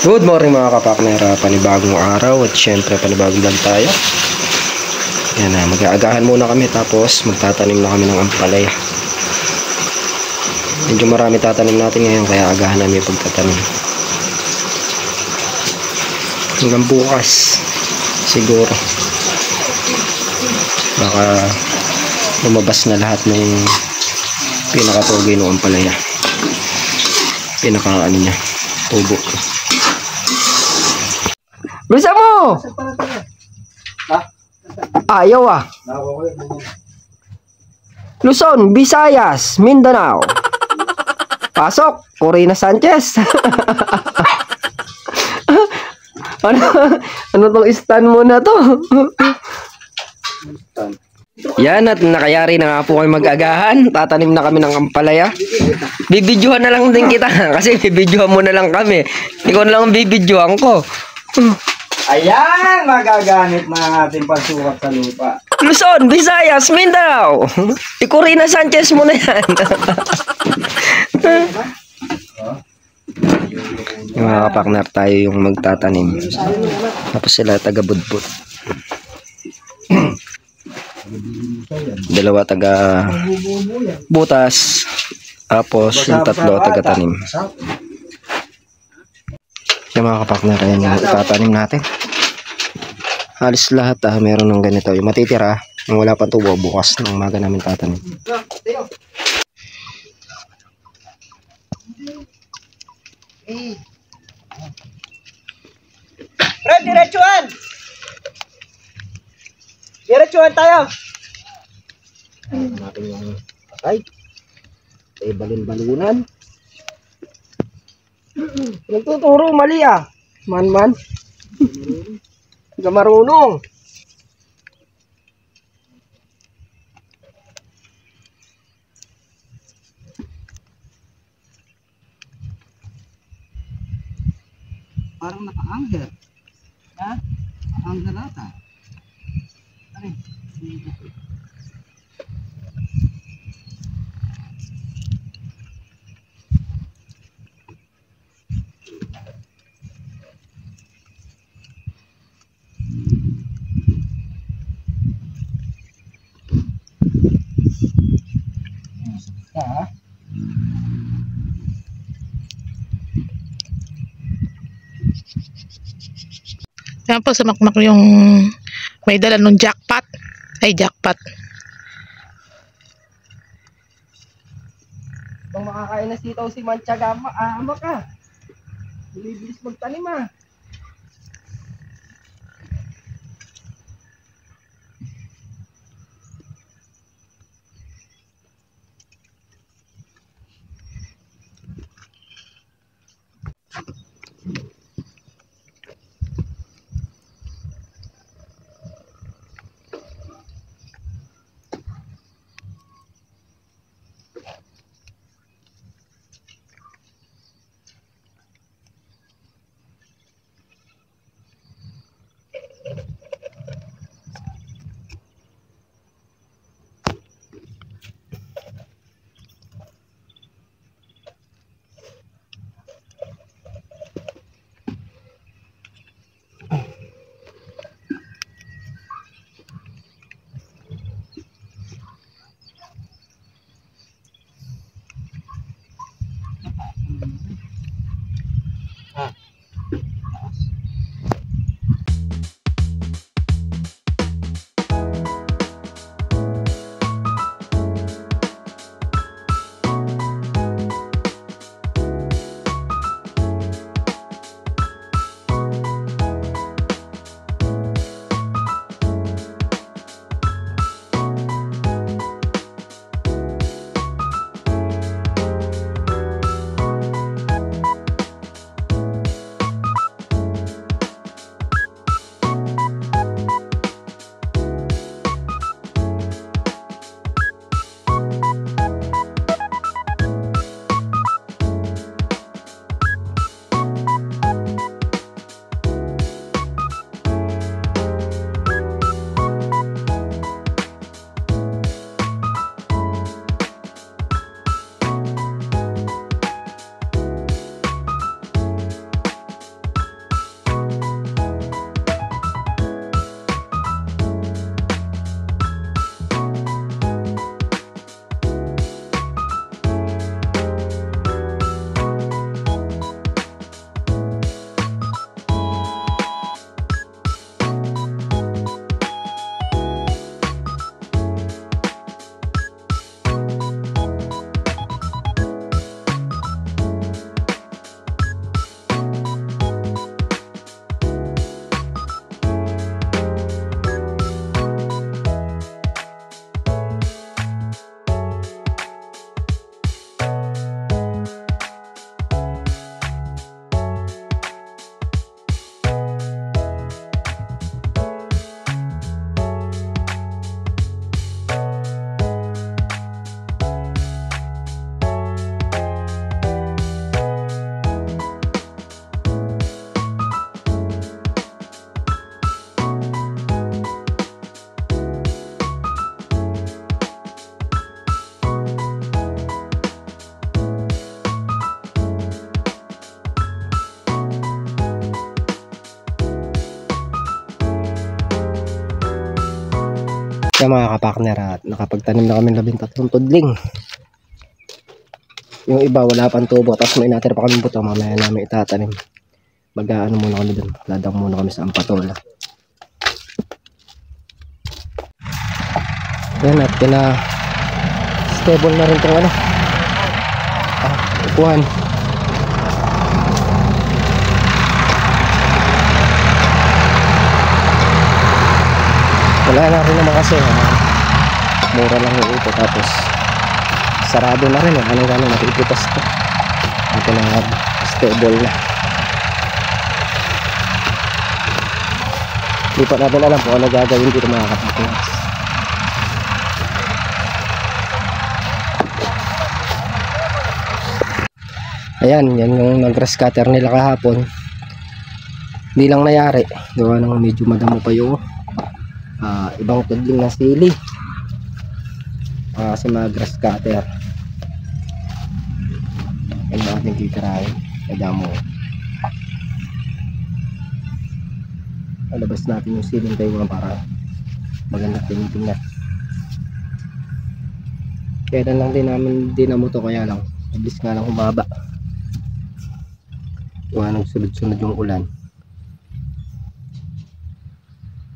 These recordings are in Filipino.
Good morning mga kapakner, panibagong araw at syempre panibagong vlog tayo. Yan na, mag-aagahan muna kami tapos magtatanim na kami ng ampalaya. Medyo marami tatanim natin ngayon kaya agahan namin yung pagtatanim. Hanggang bukas siguro baka lumabas na lahat ng pinakatuloy ng ampalaya. Pinaka ano niya, tubo. Bisa mo! Ayaw ah. Luzon, Visayas, Mindanao. Pasok, Corina Sanchez. ano tong stand mo na to? Yan, at nakayari na nga po kayo mag-agahan. Tatanim na kami ng ampalaya. Bibidyohan na lang din kita kasi bibidyohan mo na lang kami. Ikaw na lang ang bibidyohan ko. Ayan, magagamit na natin pagsukat sa lupa. Luzon, Visayas, Mindanao. Corina Sanchez mo na yan. Yung mga kapakner tayo yung magtatanim. Tapos sila taga-budbud. Dalawa taga butas. Tapos yung tatlo taga-tanim. Yung mga kapakner, ayan yung itatanim natin. Halos lahat meron ng ganito. Yung matitira, yung wala pang tubo, bukas ng umaga namin tatanim. Fred, diretsuhan! Diretsuhan tayo! Natin yung patay. Balin-balunan. Nagtuturo, mali ah. Man. Hindi ka marunong. Parang naka-anger. Ha? Anger ata. Ano? Yan po, sumakmak yung may dala ng jackpot. Ay, jackpot. Kung makakain na sitaw si Manchaga, ama ka. Bilis magtanim ah. Kaya mga kapakner, at nakapagtanim na kami 13 tudling. Yung iba wala pang tubo, tapos may natira pa kami butang, mamaya namin itatanim. Mag-aano muna kami dun, ladang muna kami sa ampatola. Yan, at stable na rin itong ano, upuan. Wala na rin naman kasi mura lang yung ito, tapos sarado na rin, ano nakikitas to. Ito na stable na. Hindi pa natin alam kung ano gagawin dito mga kapatid. Ayan, yan yung nag-grass cutter nila kahapon. Hindi lang nayari, gawa ng medyo madamo pa yung ibang tudling na sili. Kasi mga grass cutter ay natin titirahin, madamo. Alabas natin yung siling tayo para maganda tingnan. Kaya lang din namin dinamo to, kaya lang mabilis nga lang humaba. Nagsunod-sunod yung ulan,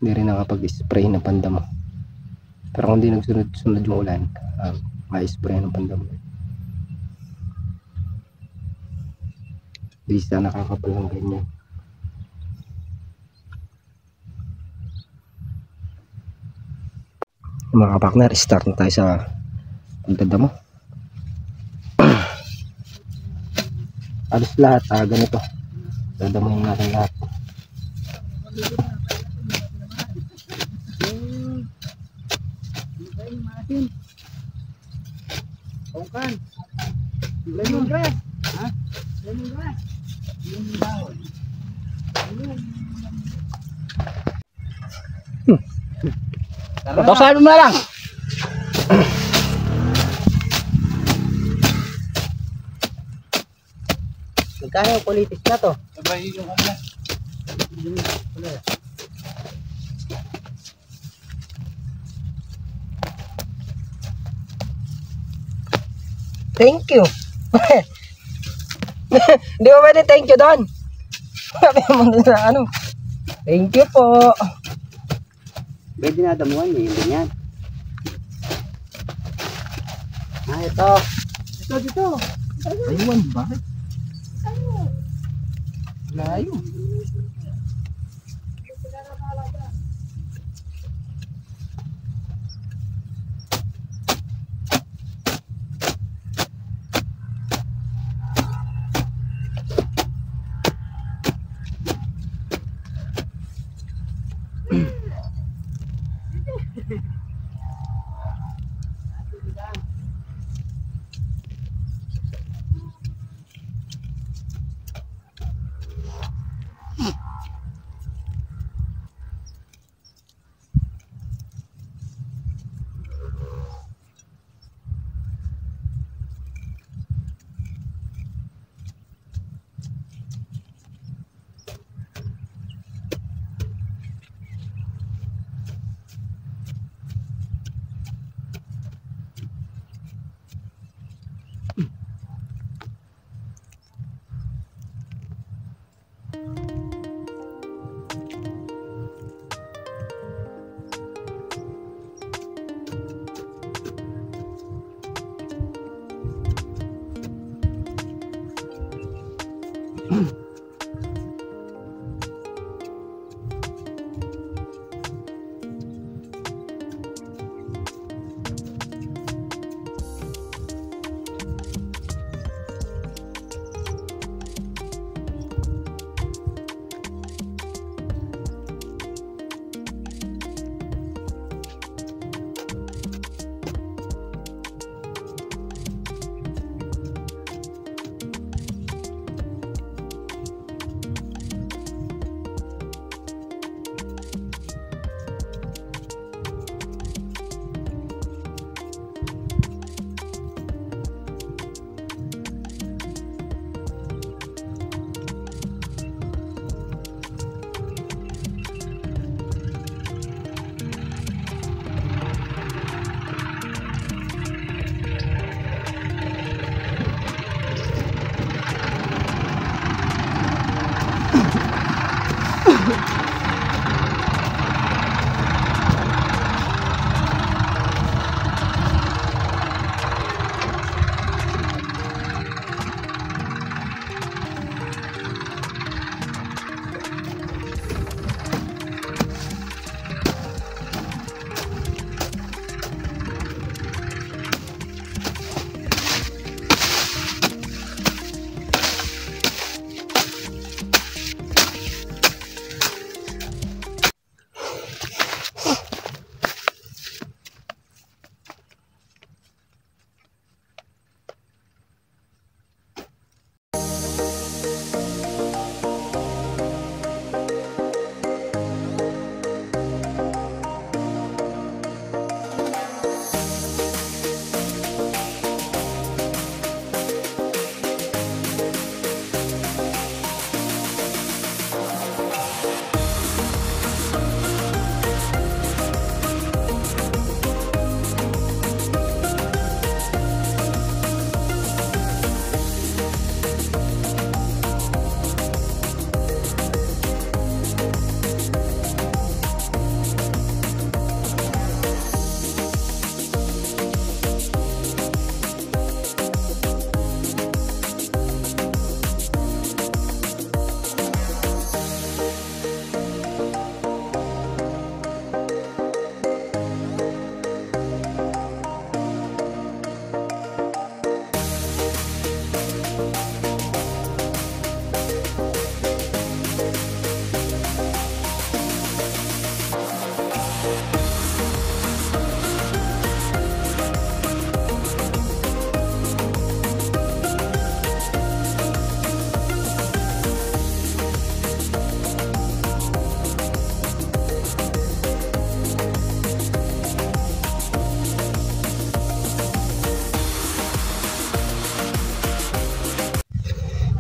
hindi rin nakapag-spray ng pandamo. Pero kung hindi nagsunod-sunod yung ulan, ma-spray ng pandamo. Bisa nakakapalang ganyan. Mga kapakner, start na tayo sa pagdadamo. Alos lahat, ganito. Dadamuhin natin lahat. Ongkan. Lemongrass. Ha? Lemongrass. Patawasan mo na lang. Magkano yung kulitis na to? Sabay yung ano. Thank you. Hindi mo pwede thank you doon. Sabi mo dun sa ano. Thank you po. May dinadamuhan eh, hindi yan. Ito. Ito dito. Ayun, bakit? Layo.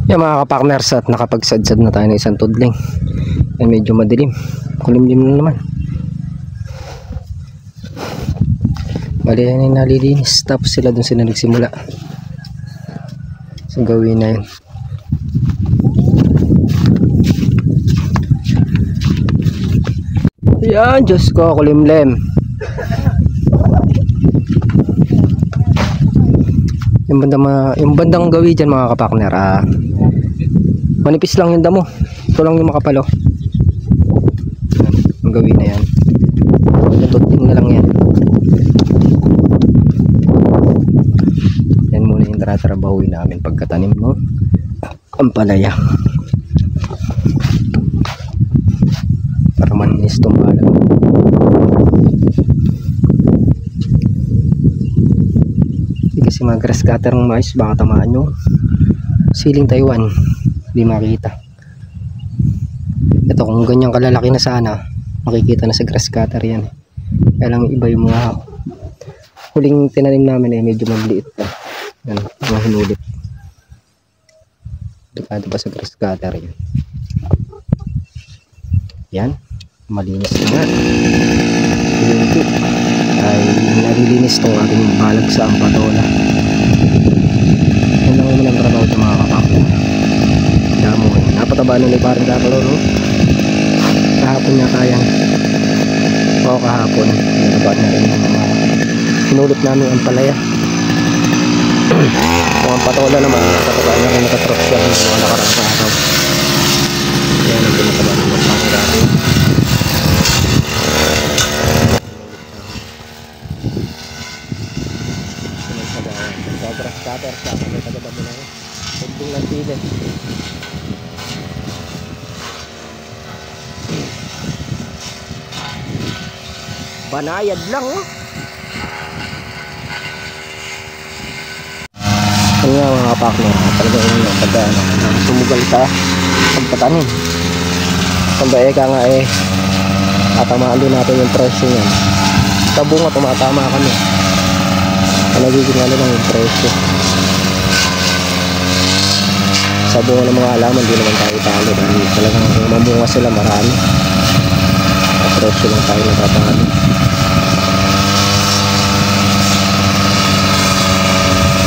Yan mga kapakners, at nakapagsadsad na tayo ng isang tudling. Yan, medyo madilim. Kulimlim na naman. Bali yan yung nalilinis. Tapos sila dun sila nagsimula. So gawin na yun. Yan, Diyos ko, kulimlim. Yung bandang gawi dyan mga kapakner, manipis lang yung damo. Ito lang yung makapalo. Yung gawi na yan. Natuting na lang yan. Yan muna yung taratrabahuin namin pagkatanim no ampalaya. Para maninis itong balang. Kasi mga grass cutter ng mais baka tamaan yung siling Taiwan, hindi makita. Ito kung ganyan kalalaki na sana makikita na sa grass cutter yan. Kaya lang iba yung mga huling tinanim namin medyo magliit pa. Yan, mga hinulit. Dekado pa sa grass cutter yan. Yan, malinis na nga. Ay nalilinis itong ating balag sa ampatola. Yan lang naman ang trabaho ito mga kapakla. Damo, napataba nun ay parang kapalo no? Kahapon niya kayang o kahapon nataba na rin yung mga hinulot namin ang palaya. Kung ang patola naman napataba na rin nakatrop siya ng mga nakarang sa araw. Yan ang pinataba ng mga dati. Grass cutter siya may tagaba mo na yun. Kunting lang sila. Banayad lang oh. Ano nga mga kapakner, talaga yun pagka sumugal sa pagpatanim. Kaya ka nga tatamaan din natin yung presyo yan. Sa bunga tumatama kami. Nagiging ano lang yung presyo. Sa bunga ng mga halaman di naman tayo talo dahil talagang kung mamunga sila marami sa presyo lang tayo natatalo.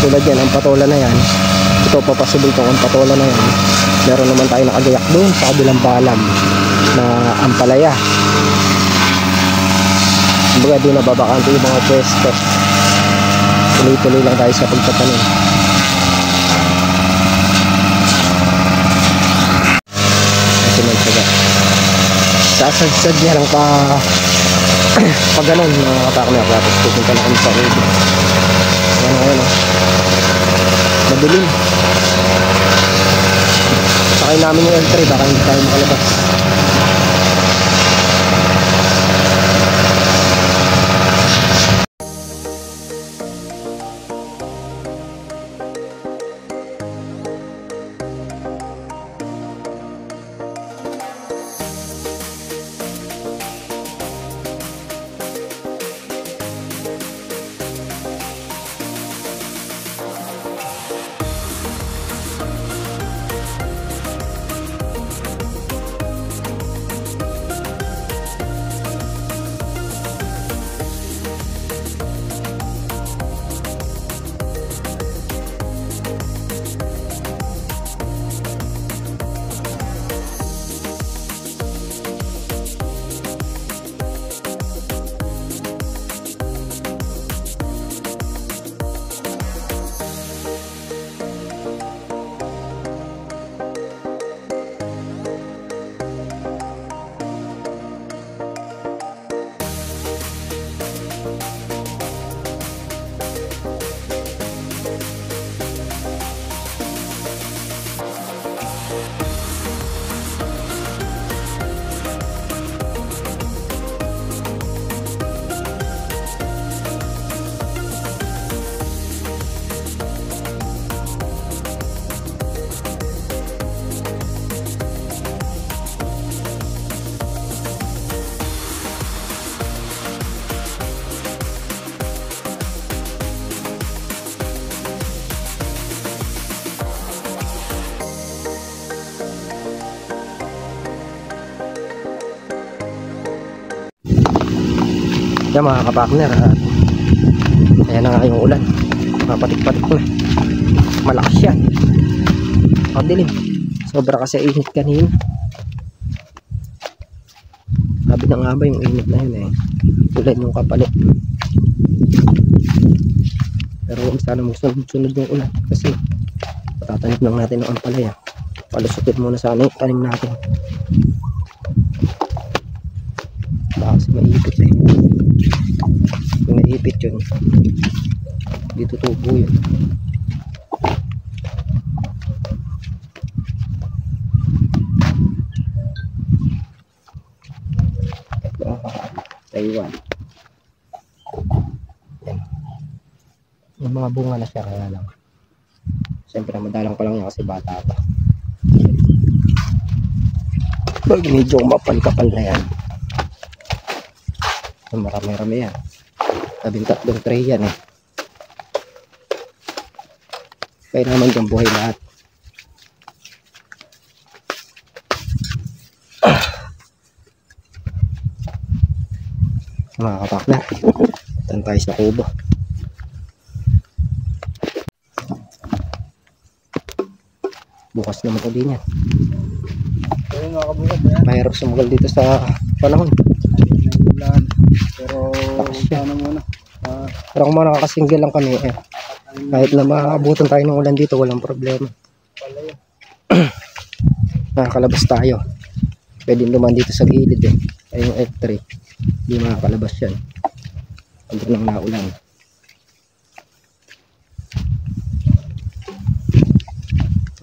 Tulad yan ang patola na yan, ito papasubol ko ang patola na yan, meron naman tayo nakagayak doon sa kabilang balam na ampalaya. Kumbaga doon nababakante yung mga pwesto. Tuloy-tuloy lang tayo sa pagtatanim. Kasi magsaga. Sasadsad niya lang pa ganun mga kapakner. Tapos pupunta na kami sa ulo. Ayan o, ayan o. Madilim. Sakay namin yung L3 baka hindi tayo makalabas. Yan mga kapakner, ayan na nga yung ulan, mapatik-patik na, malakas yan, madilim, sobra kasi init kanina. Sabi na nga ba yung init na yun tulad yung kapalit. Pero huwag sana magsunod yung ulan kasi patatanim lang natin ng ampalaya. Palusutin muna sana yung tanim natin. Baka kasi maipit kung naipit yun dito tubo yun. Taiwan. Yan. Yung mga bunga na siya kaya lang. Siyempre madalang pa lang niya kasi bata pa. Pag medyo mapal-kapal na yan. Marami-rami yan. 13 tray yan Kaya naman dyan buhay lahat. Mga kapakner, tan tayo sa kubo. Bukas naman ko din yan. Mahirap sumugal dito sa panahon. Pero sana muna. Pero kung nakakasingle lang kami kahit na maabutan tayo ng ulan dito, walang problema. Nakakalabas tayo. Pwede naman dito sa gilid ay yung F3. Hindi makakalabas yan pag nang naulan.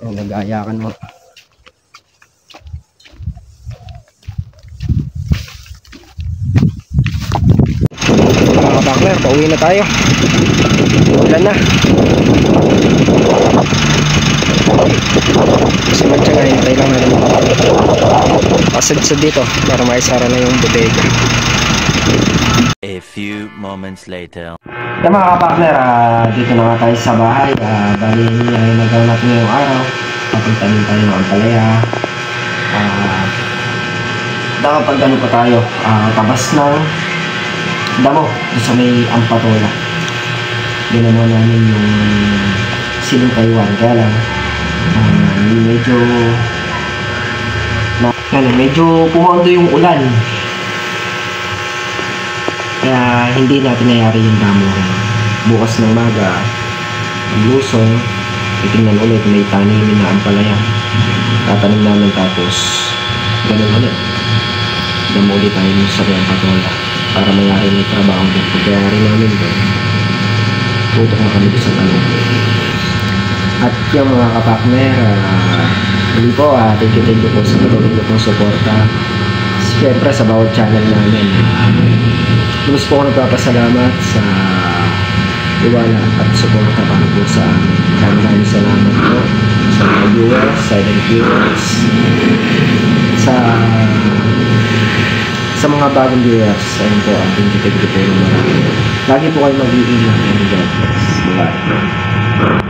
Nag-aayakan mo. Mga kabakler, pauwi na tayo. Ulan na. Kasi magtsaga, hintay lang na naman. Pasadsad dito para maisara na yung bodega. A few moments later. Yan mga kapakler, dito na nga tayo sa bahay. Bali, nagawa natin ngayong araw. Papuntanin tayo ng ampalaya. Nakapag ano pa tayo, tabas ng damo doon sa may ampatola. Ginawa namin yung siling Taiwan. Kaya lang, medyo pumondo yung ulan. Kaya hindi natin nayari yung damo. Bukas ng maga, maglusong, titingnan ulit may tanimin na ampalaya. Tatanim namin tapos ganun ulit. Damo ulit tayo sa may ampatola para mayari may trabaho din. Pagkayari namin doon, tutok na kami sa tanong. At yung mga kapakner, hindi po, thank you po sa patuloy po suporta. Siyempre sa bawat channel namin. Lubos po ako nagpapasalamat sa tiwala at suporta para po sa amin. Maraming salamat po sa mga viewers, silent viewers, sa mga bagong viewers. Ayun po, thank you po marami. Lagi po kayo mag-iingat and God bless. Bye.